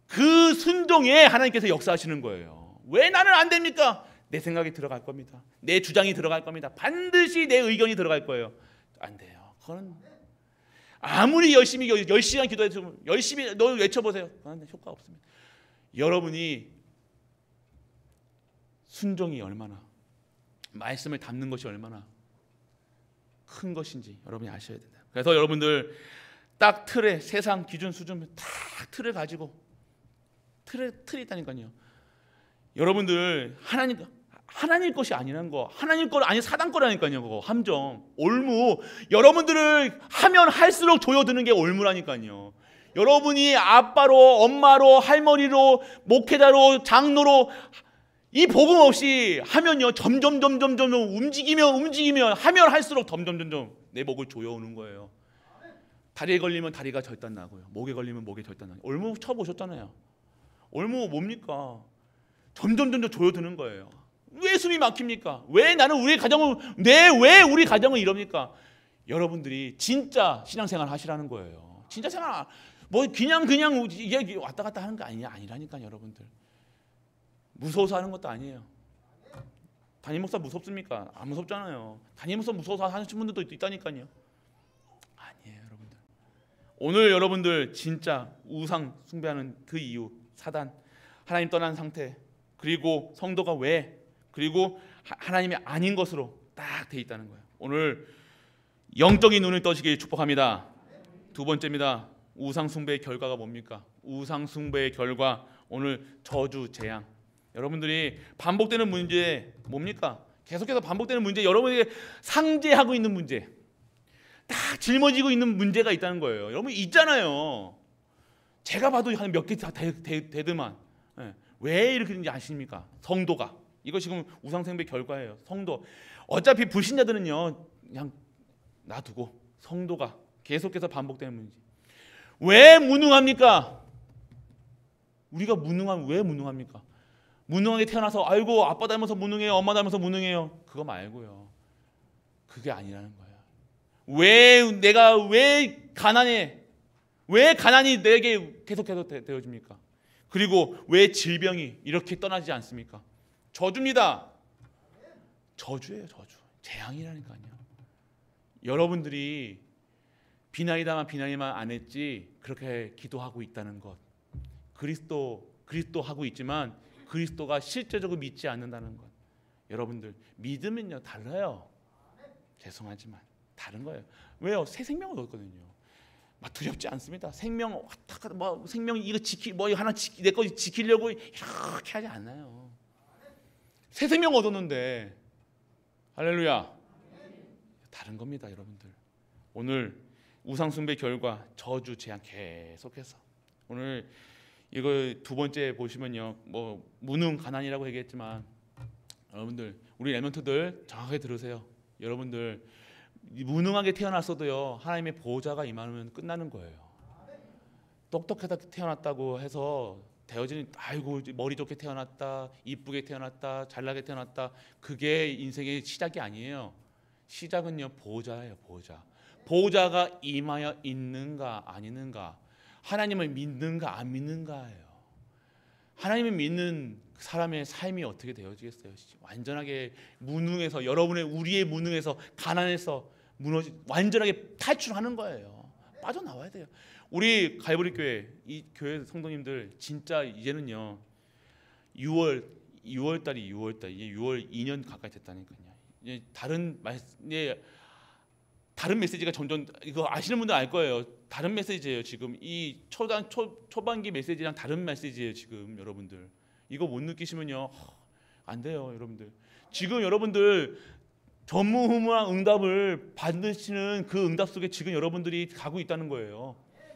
그 순종에 하나님께서 역사하시는 거예요. 왜 나는 안 됩니까? 내 생각이 들어갈 겁니다. 내 주장이 들어갈 겁니다. 반드시 내 의견이 들어갈 거예요. 안 돼요. 그건 아무리 열심히 10시간 기도해서 열심히 너 외쳐보세요. 그건 효과 없습니다. 여러분이 순종이 얼마나, 말씀을 담는 것이 얼마나 큰 것인지 여러분이 아셔야 된다. 그래서 여러분들 딱 틀에, 세상 기준 수준 딱 틀을 가지고 틀이 있다니까요. 여러분들 하나님 것이 아니라는 거. 하나님 거 아니 사단 거라니까요. 그거 함정, 올무. 여러분들을 하면 할수록 조여드는 게 올무라니까요. 여러분이 아빠로, 엄마로, 할머니로, 목회자로, 장로로 이 복음 없이 하면요, 점점 움직이면 하면 할수록 점점 내 목을 조여오는 거예요. 다리에 걸리면 다리가 절단 나고요. 목에 걸리면 목에 절단 나고. 올무 쳐보셨잖아요. 올무 뭡니까? 점점 조여드는 거예요. 왜 숨이 막힙니까? 왜 나는 우리 가정을 왜 우리 가정을 이럽니까? 여러분들이 진짜 신앙생활 하시라는 거예요. 진짜 생활 뭐 그냥 이게 왔다 갔다 하는 거 아니라니까요, 여러분들. 무서워서 하는 것도 아니에요. 담임 목사 무섭습니까? 안 무섭잖아요. 담임 목사 무서워서 하는 분들도 있다니까요. 아니에요, 여러분들. 오늘 여러분들 진짜 우상 숭배하는 그 이유, 사단, 하나님 떠난 상태, 그리고 성도가 왜, 그리고 하나님이 아닌 것으로 딱 돼 있다는 거예요. 오늘 영적인 눈을 떠시길 축복합니다. 두 번째입니다. 우상 숭배의 결과가 뭡니까? 우상 숭배의 결과, 오늘 저주, 재앙. 여러분들이 반복되는 문제 뭡니까? 계속해서 반복되는 문제, 여러분에게 상재하고 있는 문제, 딱 짊어지고 있는 문제가 있다는 거예요. 여러분 있잖아요. 제가 봐도 한 몇 개 다 되더만. 왜 이렇게 되는지 아십니까? 성도가. 이거 지금 우상 숭배 결과예요. 성도. 어차피 불신자들은요, 그냥 놔두고 성도가 계속해서 반복되는 문제. 왜 무능합니까? 우리가 왜 무능합니까? 무능하게 태어나서 아이고 아빠 닮아서 무능해요, 엄마 닮아서 무능해요. 그거 말고요. 그게 아니라는 거예요. 왜 가난해? 왜 가난이 내게 계속해서 되어집니까? 그리고 왜 질병이 이렇게 떠나지 않습니까? 저주입니다. 저주예요, 저주. 재앙이라니까요. 여러분들이 비나이다만 안 했지 그렇게 기도하고 있다는 것. 그리스도 하고 있지만 그리스도가 실제적으로 믿지 않는다는 것. 여러분들 믿으면요 달라요. 죄송하지만 다른 거예요. 왜요? 새 생명을 얻었거든요. 막 두렵지 않습니다. 생명 이거 내 거 지키려고 이렇게 하지 않아요. 새 생명 얻었는데 할렐루야. 다른 겁니다, 여러분들. 오늘 우상 숭배 결과 저주 재앙 계속해서 오늘 이거 두 번째 보시면요, 뭐 무능 가난이라고 얘기했지만 여러분들 우리 레몬트들 정확하게 들으세요. 여러분들 무능하게 태어났어도요 하나님의 보호자가 임하면 끝나는 거예요. 똑똑하다 태어났다고 해서 되어지는 아이고 머리 좋게 태어났다, 이쁘게 태어났다, 잘나게 태어났다, 그게 인생의 시작이 아니에요. 시작은요 보호자예요. 보호자가 임하여 있는가 안 있는가, 하나님을 믿는가 안 믿는가예요. 하나님을 믿는 사람의 삶이 어떻게 되어지겠어요? 완전하게 무능해서, 우리의 무능해서, 가난해서 완전하게 탈출하는 거예요. 빠져나와야 돼요. 우리 갈보리 교회, 이 교회 성도님들 진짜 이제는요 6월 이제 6월 2년 가까이 됐다니까요. 이제 다른 메시지가 점점, 이거 아시는 분들 알 거예요. 다른 메시지예요. 지금 이 초반기 메시지랑 다른 메시지예요. 지금 여러분들 이거 못 느끼시면요 안 돼요. 여러분들 지금 여러분들 전무후무한 응답을 받으시는 그 응답 속에 지금 여러분들이 가고 있다는 거예요.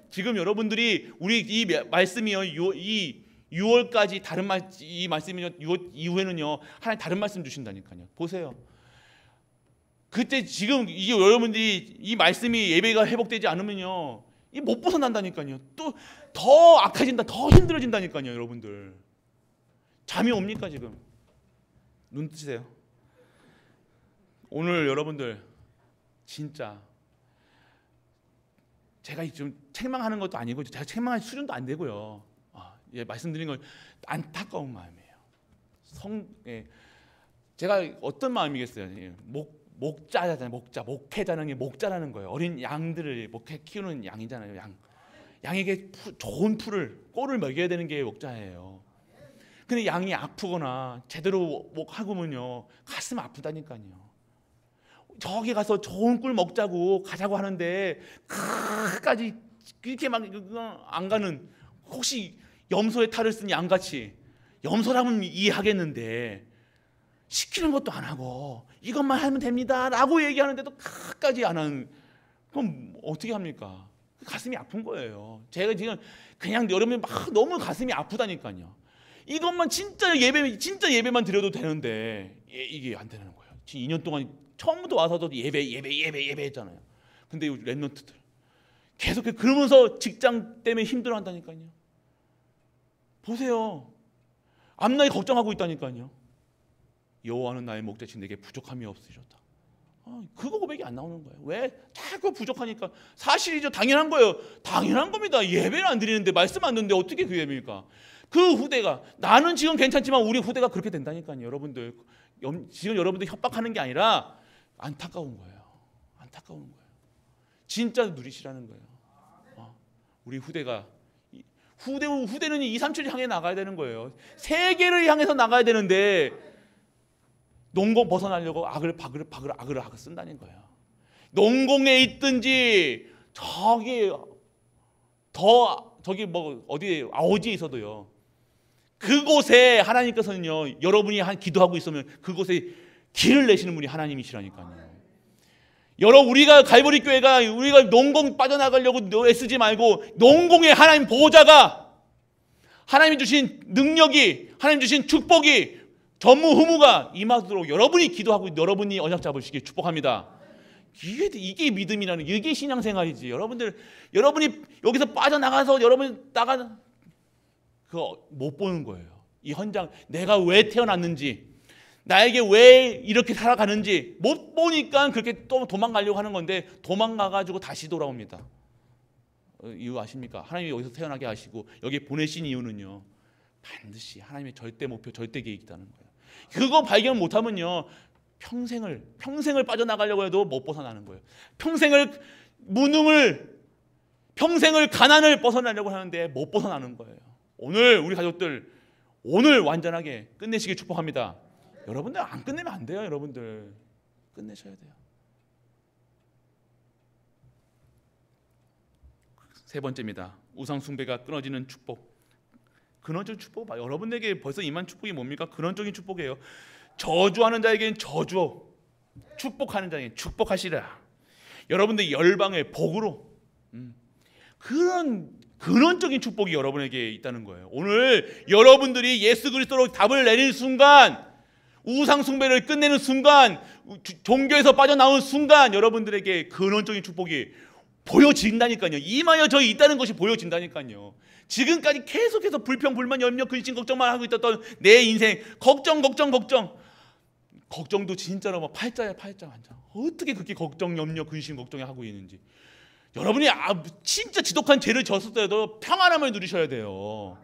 지금 여러분들이 우리 이 말씀이요, 이 6월까지 이 말씀이요, 6월 이후에는요 하나님 다른 말씀 주신다니까요. 보세요. 그때 지금 이게 여러분들이 이 말씀이 예배가 회복되지 않으면요 이 못 벗어난다니까요. 또 더 악해진다, 더 힘들어진다니까요. 여러분들 잠이 옵니까? 지금 눈 뜨세요. 오늘 여러분들 진짜 제가 좀 책망하는 것도 아니고 제가 책망할 수준도 안 되고요. 말씀드린 건 안타까운 마음이에요. 제가 어떤 마음이겠어요? 목자잖아요. 목회자는 게 목자라는 거예요. 어린 양들을 키우는 양이잖아요. 양에게 좋은 꼴을 먹여야 되는 게 목자예요. 근데 양이 아프거나 제대로 하고면요 가슴 아프다니까요. 저기 가서 좋은 꿀 먹자고 가자고 하는데 끝까지 이렇게 막 안 가는, 혹시 염소의 탈을 쓴 양같이, 염소라면 이해하겠는데 시키는 것도 안 하고 이것만 하면 됩니다 라고 얘기하는데도 끝까지 안 하는, 그럼 어떻게 합니까? 가슴이 아픈 거예요. 제가 지금 그냥 여러분이 막 너무 가슴이 아프다니까요. 이것만 진짜 예배만 드려도 되는데 이게 안 되는 거예요. 지금 2년 동안 처음부터 와서도 예배 했잖아요. 근데 이 랩런트들 계속 그러면서 직장 때문에 힘들어한다니까요. 보세요. 앞날이 걱정하고 있다니까요. 여호와는 나의 목자신 내게 부족함이 없으셨다. 그거 고백이 안 나오는 거예요. 왜? 자꾸 부족하니까. 사실이죠. 당연한 거예요. 당연한 겁니다. 예배를 안 드리는데, 말씀 안 듣는데 어떻게 그 예배입니까? 그 후대가, 나는 지금 괜찮지만 우리 후대가 그렇게 된다니까요. 여러분들 지금 여러분들 협박하는 게 아니라 안타까운 거예요. 안타까운 거예요. 진짜 누리시라는 거예요. 우리 후대가, 후대는 2, 3, 7을 향해 나가야 되는 거예요. 세계를 향해서 나가야 되는데 농공 벗어나려고 악을 쓴다는 거예요. 농공에 있든지 저기 뭐 어디에 아오지에 있어도요. 그곳에 하나님께서는요, 여러분이 기도하고 있으면 그곳에 길을 내시는 분이 하나님이시라니까요. 우리가 갈보리 교회가 우리가 농공 빠져나가려고 애쓰지 말고 농공의 하나님 보호자가, 하나님이 주신 능력이, 하나님 주신 축복이, 전무후무가 임하도록 여러분이 기도하고 여러분이 언약 잡으시길 축복합니다. 이게 믿음이라는, 이게 신앙생활이지. 여러분이 여기서 빠져나가서 여러분이 그거 못 보는 거예요. 이 현장, 내가 왜 태어났는지, 나에게 왜 이렇게 살아가는지 못 보니까 그렇게 또 도망가려고 하는 건데, 도망가가지고 다시 돌아옵니다. 이유 아십니까? 하나님이 여기서 태어나게 하시고 여기 보내신 이유는요, 반드시 하나님의 절대 목표, 절대 계획이 있다는 거예요. 그거 발견 못하면요, 평생을 빠져나가려고 해도 못 벗어나는 거예요. 평생을 가난을 벗어나려고 하는데 못 벗어나는 거예요. 오늘 우리 가족들, 오늘 완전하게 끝내시길 축복합니다. 여러분들 안 끝내면 안 돼요. 여러분들 끝내셔야 돼요. 세 번째입니다. 우상 숭배가 끊어지는 축복. 근원적인 축복, 여러분에게 벌써 임한 축복이 뭡니까? 근원적인 축복이에요. 저주하는 자에게는 저주, 축복하는 자에게는 축복하시라. 여러분들 열방의 복으로, 그런 근원적인 축복이 여러분에게 있다는 거예요. 오늘 여러분들이 예수 그리스도로 답을 내리는 순간, 우상 숭배를 끝내는 순간, 종교에서 빠져나온 순간 여러분들에게 근원적인 축복이 보여진다니까요. 임하여 저희 있다는 것이 보여진다니까요. 지금까지 계속해서 불평, 불만, 염려, 근심, 걱정만 하고 있었던 내 인생, 걱정도 진짜로 막 팔자야, 팔자 완전. 어떻게 그렇게 걱정, 염려, 근심, 걱정을 하고 있는지. 여러분이 진짜 지독한 죄를 졌을 때도 평안함을 누리셔야 돼요.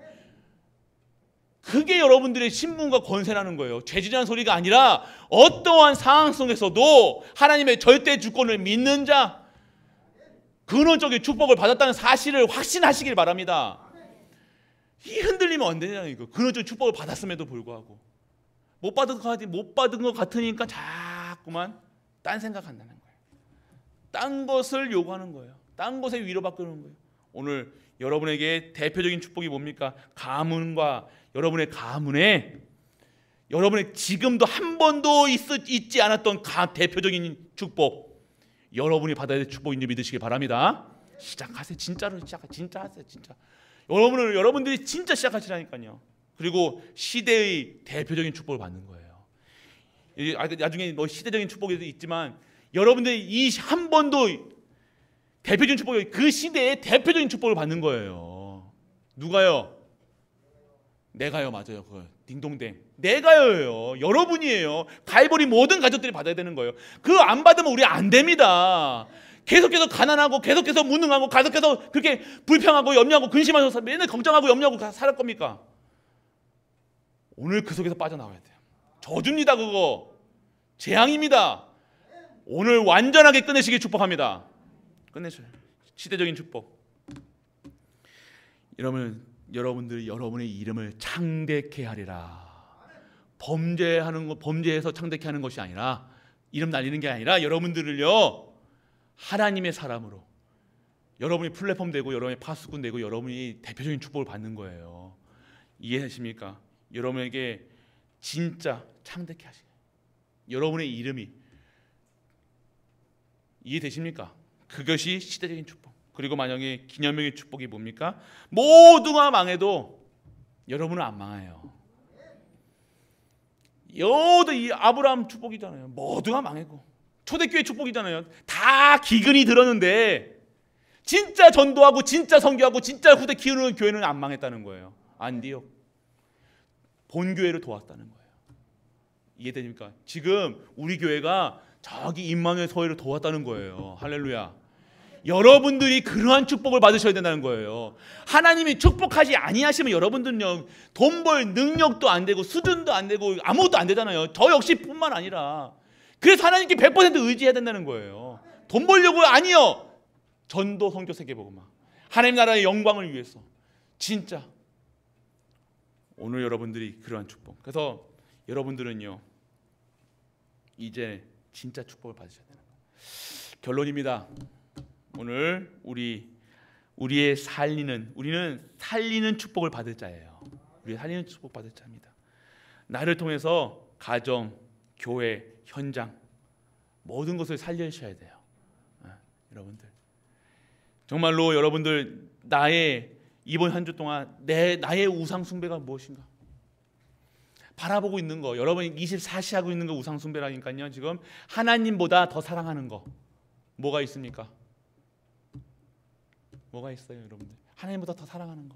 그게 여러분들의 신분과 권세라는 거예요. 죄지라는 소리가 아니라 어떠한 상황 속에서도 하나님의 절대 주권을 믿는 자, 근원적인 축복을 받았다는 사실을 확신하시길 바랍니다. 이 흔들리면 안 되잖아요. 이거 근원적인 축복을 받았음에도 불구하고 못 받은 것 같으니까 자꾸만 딴 생각한다는 거예요. 딴 것을 요구하는 거예요. 딴 것에 위로받는 거예요. 오늘 여러분에게 대표적인 축복이 뭡니까? 가문과 여러분의 가문에, 여러분의 지금도 한 번도 있지 않았던 대표적인 축복, 여러분이 받아야 될 축복인 줄 믿으시기 바랍니다. 시작하세요. 진짜로 진짜 하세요. 진짜. 여러분들이 진짜 시작하시라니까요. 그리고 시대의 대표적인 축복을 받는 거예요. 나중에 뭐 시대적인 축복이 있지만 여러분들이 이 한 번도 대표적인 축복이, 그 시대의 대표적인 축복을 받는 거예요. 누가요? 내가요. 맞아요. 그거 딩동댕. 내가요예요. 여러분이에요. 갈보리 모든 가족들이 받아야 되는 거예요. 그거 안 받으면 우리 안 됩니다. 계속해서 가난하고 계속해서 무능하고 계속해서 그렇게 불평하고 염려하고 근심하셔서 맨날 걱정하고 염려하고 살 겁니까? 오늘 그 속에서 빠져나와야 돼요. 저주입니다. 그거 재앙입니다. 오늘 완전하게 끝내시길 축복합니다. 끝내셔요. 시대적인 축복. 여러분들이 여러분의 이름을 창대케 하리라. 범죄해서 창대케 하는 것이 아니라, 이름 날리는 게 아니라 여러분들을요 하나님의 사람으로, 여러분이 플랫폼 되고 여러분이 파수꾼 되고 여러분이 대표적인 축복을 받는 거예요. 이해하십니까? 여러분에게 진짜 창대케 하시고 여러분의 이름이 이해되십니까? 그것이 시대적인 축복. 그리고 만약에 기념형의 축복이 뭡니까? 모두가 망해도 여러분은 안 망해요. 여도 이 아브라함 축복이잖아요. 모두가 망했고 초대교회 축복이잖아요. 다 기근이 들었는데 진짜 전도하고 진짜 선교하고 진짜 후대 키우는 교회는 안 망했다는 거예요. 안디옥 본교회를 도왔다는 거예요. 이해됩니까? 지금 우리 교회가 저기 임마누엘 서회를 도왔다는 거예요. 할렐루야. 여러분들이 그러한 축복을 받으셔야 된다는 거예요. 하나님이 축복하지 아니하시면 여러분들은요 돈 벌 능력도 안 되고 수준도 안 되고 아무것도 안 되잖아요. 저 역시 뿐만 아니라 그래서 하나님께 100% 의지해야 된다는 거예요. 돈 벌려고 아니요. 전도 선교 세계복음화 하나님 나라의 영광을 위해서 진짜 오늘 여러분들이 그러한 축복. 그래서 여러분들은요 이제 진짜 축복을 받으셔야 되는 거예요. 결론입니다. 오늘 우리는 살리는 축복을 받을 자예요. 우리 살리는 축복 받을 자입니다. 나를 통해서 가정, 교회, 현장 모든 것을 살려주셔야 돼요. 여러분들 정말로 여러분들 나의 이번 한 주 동안 나의 우상 숭배가 무엇인가 바라보고 있는 거 여러분이 24시 하고 있는 거 우상 숭배라니까요. 지금 하나님보다 더 사랑하는 거 뭐가 있습니까? 뭐가 있어요, 여러분들? 하나님보다 더 사랑하는 거.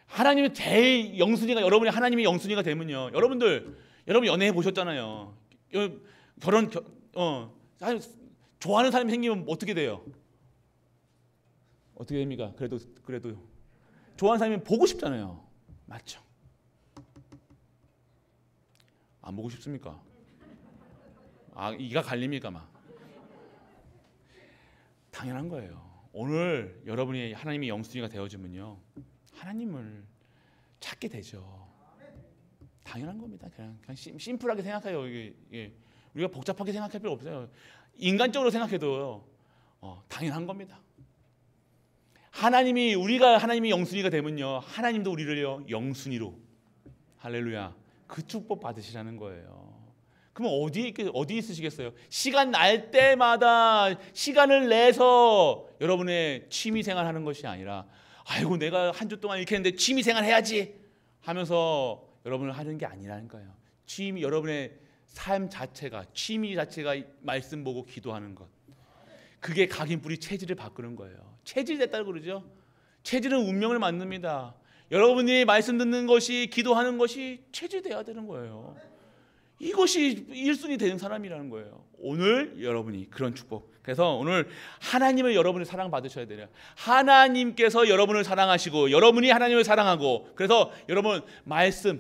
하나님이 제일 영순위가 여러분이 하나님의 영순위가 되면요. 여러분 연애해 보셨잖아요. 좋아하는 사람이 생기면 어떻게 돼요? 어떻게 됩니까? 그래도 좋아하는 사람이 보고 싶잖아요. 맞죠? 안 보고 싶습니까? 이가 갈립니까 막? 당연한 거예요. 오늘 여러분이 하나님의 영순위가 되어지면요 하나님을 찾게 되죠. 당연한 겁니다. 그냥 심플하게 생각해요. 이게 우리가 복잡하게 생각할 필요 없어요. 인간적으로 생각해도 당연한 겁니다. 우리가 하나님의 영순위가 되면요 하나님도 우리를요 영순위로 할렐루야 그 축복 받으시라는 거예요. 그럼 어디 있으시겠어요? 시간 날 때마다 시간을 내서 여러분의 취미생활 하는 것이 아니라 아이고 내가 한 주 동안 이렇게 했는데 취미생활 해야지 하면서 여러분을 하는 게 아니라는 거예요. 여러분의 삶 자체가 취미 자체가 말씀 보고 기도하는 것 그게 각인뿌리 체질을 바꾸는 거예요. 체질이 됐다고 그러죠. 체질은 운명을 만듭니다. 여러분이 말씀 듣는 것이 기도하는 것이 체질돼야 되는 거예요. 이것이 1순위 되는 사람이라는 거예요. 오늘 여러분이 그런 축복. 그래서 오늘 하나님을 여러분이 사랑받으셔야 돼요. 하나님께서 여러분을 사랑하시고 여러분이 하나님을 사랑하고 그래서 여러분 말씀의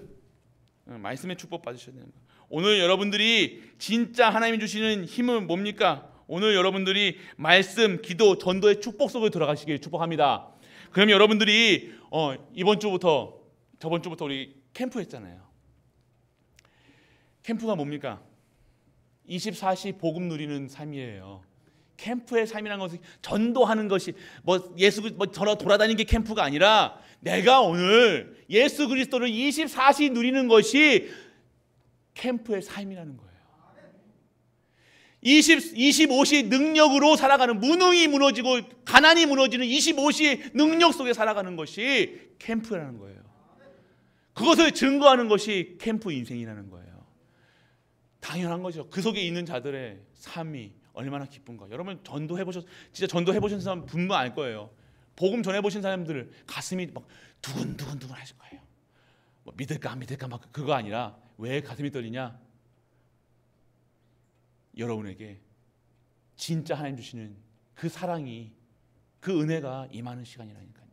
축복 받으셔야 되는 거예요. 오늘 여러분들이 진짜 하나님이 주시는 힘은 뭡니까? 오늘 여러분들이 말씀, 기도, 전도의 축복 속에 들어가시길 축복합니다. 그럼 여러분들이 저번 주부터 우리 캠프 했잖아요. 캠프가 뭡니까? 24시 복음 누리는 삶이에요. 캠프의 삶이라는 것은 전도하는 것이 돌아다니는 게 캠프가 아니라 내가 오늘 예수 그리스도를 24시 누리는 것이 캠프의 삶이라는 거예요. 25시 능력으로 살아가는 무능이 무너지고 가난이 무너지는 25시 능력 속에 살아가는 것이 캠프라는 거예요. 그것을 증거하는 것이 캠프 인생이라는 거예요. 당연한 거죠. 그 속에 있는 자들의 삶이 얼마나 기쁜가. 여러분 진짜 전도해보신 사람 분명 알 거예요. 복음 전해보신 사람들 가슴이 막 두근두근 하실 거예요. 믿을까 안 믿을까 막 그거 아니라 왜 가슴이 떨리냐? 여러분에게 진짜 하나님 주시는 그 사랑이 그 은혜가 임하는 시간이라니까요.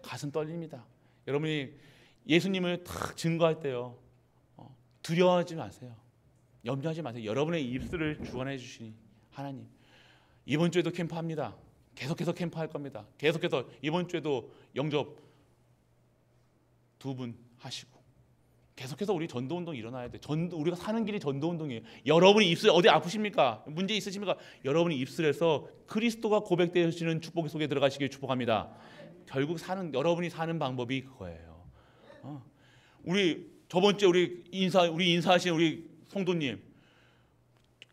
가슴 떨립니다. 여러분이 예수님을 딱 증거할 때요 두려워하지 마세요. 염려하지 마세요. 여러분의 입술을 주관해 주시니 하나님 이번 주에도 캠프합니다. 계속해서 캠프할 겁니다. 계속해서 이번 주에도 영접 2분 하시고 계속해서 우리 전도운동 일어나야 돼. 우리가 사는 길이 전도운동이에요. 여러분이 입술 어디 아프십니까? 문제 있으십니까? 여러분이 입술에서 그리스도가 고백되시는 축복 속에 들어가시길 축복합니다. 결국 여러분이 사는 방법이 그거예요. 우리 저번 주에 우리 인사하신 우리 성도님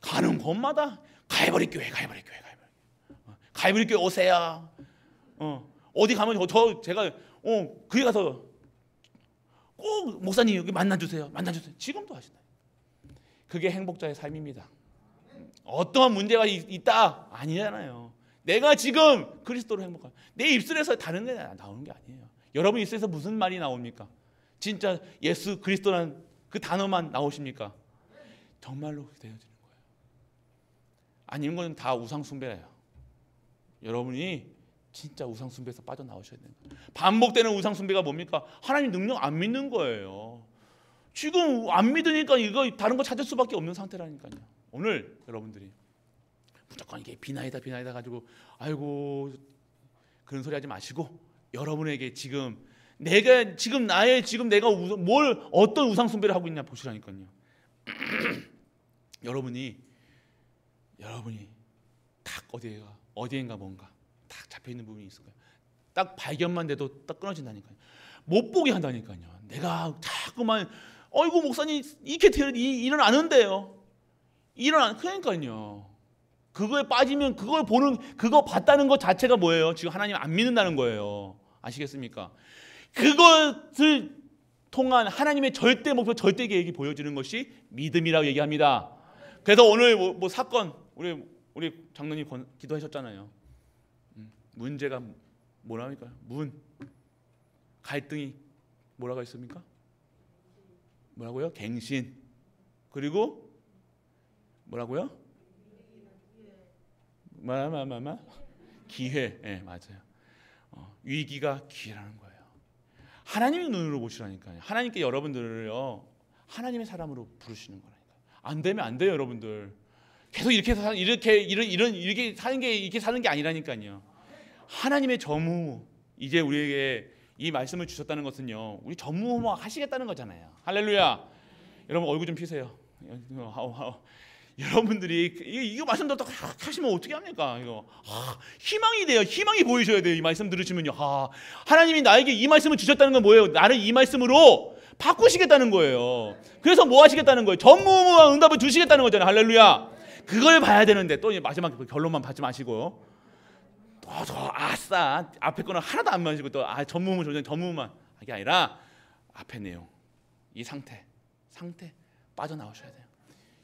가는 곳마다 가해버릴 교회, 가해버릴 교회 오세요. 어디 가면 제가 그에 가서 꼭 목사님 여기 만나주세요. 지금도 하시나요? 그게 행복자의 삶입니다. 어떠한 문제가 있다 아니잖아요. 내가 지금 그리스도로 행복한, 내 입술에서 다른 게 나오는 게 아니에요. 여러분 입술에서 무슨 말이 나옵니까? 진짜 예수 그리스도라는 그 단어만 나오십니까? 정말로 되어지는 거예요. 아닌 건 다 우상 숭배예요. 여러분이 진짜 우상 숭배에서 빠져나오셔야 돼요. 반복되는 우상 숭배가 뭡니까? 하나님 능력 안 믿는 거예요. 지금 안 믿으니까 이거 다른 거 찾을 수밖에 없는 상태라니까요. 오늘 여러분들이 무조건 이게 비나이다 가지고 아이고 그런 소리 하지 마시고, 여러분에게 지금 내가 어떤 우상 숭배를 하고 있냐 보시라니까요. 여러분이 딱 어디인가 뭔가 딱 잡혀 있는 부분이 있을 거예요. 딱 발견만 돼도 딱 끊어진다니까요. 못 보게 한다니까요. 내가 자꾸만 어이구 목사님 이렇게 일은 아는데요. 그러니까요. 그거에 빠지면 그거 봤다는 것 자체가 뭐예요? 지금 하나님 안 믿는다는 거예요. 아시겠습니까? 그것을 통한 하나님의 절대 목표, 절대 계획이 보여지는 것이 믿음이라고 얘기합니다. 그래서 오늘 뭐 사건 우리 장로님 기도하셨잖아요. 문제가 뭐랍니까? 갈등이 뭐라고 했습니까? 뭐라고요? 갱신. 그리고 뭐라고요? 기회. 네, 맞아요. 위기가 기회라는 거예요. 하나님의 눈으로 보시라니까요. 하나님께 여러분들을요, 하나님의 사람으로 부르시는 거라니까요. 안 되면 안 돼요, 여러분들. 계속 이렇게 사는 게 아니라니까요. 하나님의 전무, 이제 우리에게 이 말씀을 주셨다는 것은요, 우리 전무후무 하시겠다는 거잖아요. 할렐루야. 여러분 얼굴 좀 피세요. 여러분들이 이거 말씀 듣다 하시면 어떻게 합니까? 이거 희망이 돼요. 희망이 보이셔야 돼요. 이 말씀 들으시면요. 하나님이 나에게 이 말씀을 주셨다는 건 뭐예요? 나를 이 말씀으로 바꾸시겠다는 거예요. 그래서 뭐 하시겠다는 거예요? 전무후무한 응답을 주시겠다는 거잖아요. 할렐루야. 그걸 봐야 되는데 또 마지막 결론만 받지 마시고 아싸 앞에 거는 하나도 안 마시고 또 전무후무만 하게 아니라 앞에 내용, 이 상태 빠져나오셔야 돼요.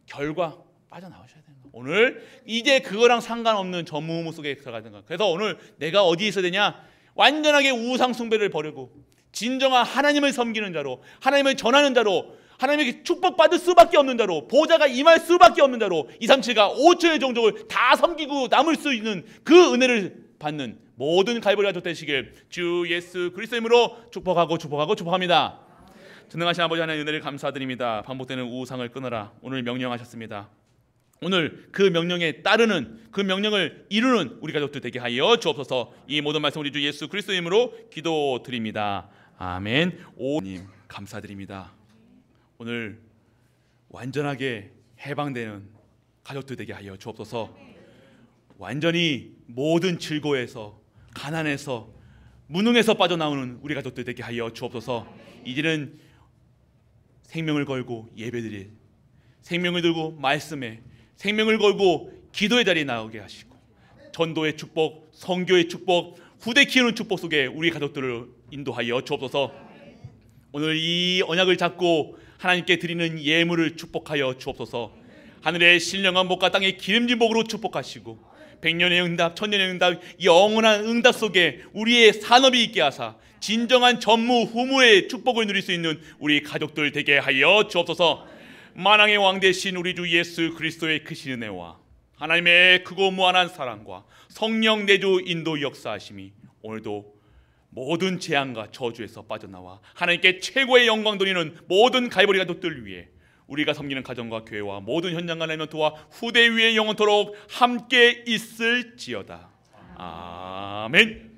결과 빠져나오셔야 돼요. 오늘 이제 그거랑 상관없는 전무후무 속에 들어가야 되는 거예요. 그래서 오늘 내가 어디에 있어야 되냐? 완전하게 우상 숭배를 버리고 진정한 하나님을 섬기는 자로, 하나님을 전하는 자로, 하나님에게 축복받을 수밖에 없는 자로, 보좌가 임할 수밖에 없는 자로 237가 5천의 종족을 다 섬기고 남을 수 있는 그 은혜를 받는 모든 갈보리 가족 되시길 주 예수 그리스도 이름으로 축복합니다. 전능하신 아버지 하나님의 은혜를 감사드립니다. 반복되는 우상을 끊어라 오늘 명령하셨습니다. 오늘 그 명령에 따르는, 그 명령을 이루는 우리 가족들 되게 하여 주옵소서. 이 모든 말씀 우리 주 예수 그리스도 이름으로 기도드립니다. 아멘. 오님 감사드립니다. 오늘 완전하게 해방되는 가족들 되게 하여 주옵소서. 완전히 모든 질고에서, 가난에서, 무능에서 빠져나오는 우리 가족들 되게 하여 주옵소서. 이제는 생명을 걸고 예배드릴, 생명을 들고 말씀에, 생명을 걸고 기도의 자리에 나오게 하시고, 전도의 축복, 선교의 축복, 후대 키우는 축복 속에 우리 가족들을 인도하여 주옵소서. 오늘 이 언약을 잡고 하나님께 드리는 예물을 축복하여 주옵소서. 하늘의 신령한 복과 땅의 기름진 복으로 축복하시고, 백년의 응답, 천년의 응답, 영원한 응답 속에 우리의 산업이 있게 하사 진정한 전무후무의 축복을 누릴 수 있는 우리 가족들 되게 하여 주옵소서. 만왕의 왕 되신 우리 주 예수 그리스도의 크신 은혜와 하나님의 크고 무한한 사랑과 성령 내주 인도 역사하심이 오늘도 모든 재앙과 저주에서 빠져나와 하나님께 최고의 영광 돌리는 모든 갈보리 가족들 위해 우리가 섬기는 가정과 교회와 모든 현장과 레멘트와 후대 위에 영원토록 함께 있을지어다. 아멘.